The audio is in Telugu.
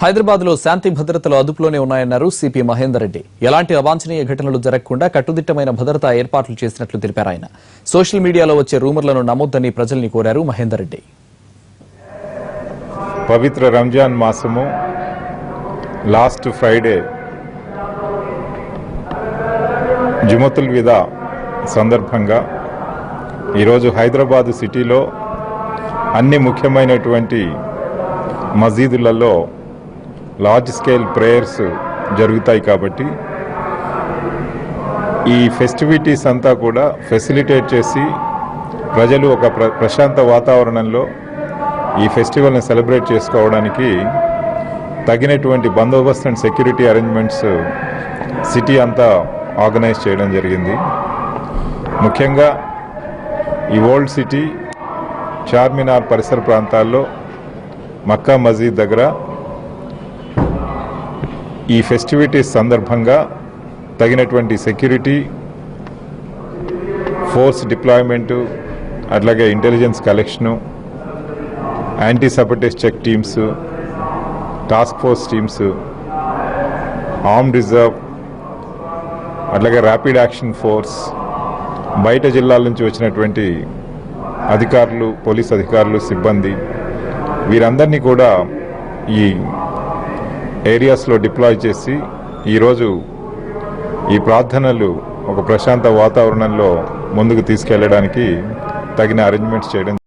హైదరాబాద్ లో శాంతి భద్రతలు అదుపులోనే ఉన్నాయన్నారు సిపి మహేందర్ రెడ్డి. ఎలాంటి అవాంఛనీయ ఘటనలు జరగకుండా కట్టుదిట్టమైన భద్రతా ఏర్పాట్లు చేసినట్లు తెలిపారు ఆయన. సోషల్ మీడియాలో వచ్చే రూమర్లను నమ్మొద్దని ప్రజల్ని కోరారు మహేందర్ రెడ్డి. పవిత్ర రంజాన్ మాసము లాస్ట్ ఫ్రైడే జుమతుల్ విదా సందర్భంగా ఈరోజు హైదరాబాద్ సిటీలో అన్ని ముఖ్యమైనటువంటి మసీదులలో లార్జ్ స్కేల్ ప్రేయర్స్ జరుగుతాయి కాబట్టి ఈ ఫెస్టివిటీస్ అంతా కూడా ఫెసిలిటేట్ చేసి ప్రజలు ఒక ప్రశాంత వాతావరణంలో ఈ ఫెస్టివల్ని సెలబ్రేట్ చేసుకోవడానికి తగినటువంటి బందోబస్తు అండ్ సెక్యూరిటీ అరేంజ్మెంట్స్ సిటీ అంతా ఆర్గనైజ్ చేయడం జరిగింది. ముఖ్యంగా ఈ ఓల్డ్ సిటీ, చార్మినార్ పరిసర ప్రాంతాల్లో, మక్కా మసీద్ దగ్గర ఈ ఫెస్టివిటీస్ సందర్భంగా తగినటువంటి సెక్యూరిటీ ఫోర్స్ డిప్లాయ్మెంటు, అట్లాగే intelligence collection, anti sabotage check teams, task force teams, arm reserve, అట్లాగే ర్యాపిడ్ యాక్షన్ ఫోర్స్, బయట జిల్లాల నుంచి వచ్చినటువంటి అధికారులు, పోలీస్ అధికారులు, సిబ్బంది, వీరందరినీ కూడా ఈ ఏరియాస్లో డిప్లాయ్ చేసి ఈరోజు ఈ ప్రార్థనలు ఒక ప్రశాంత వాతావరణంలో ముందుకు తీసుకెళ్లడానికి తగిన అరేంజ్మెంట్స్ చేయడం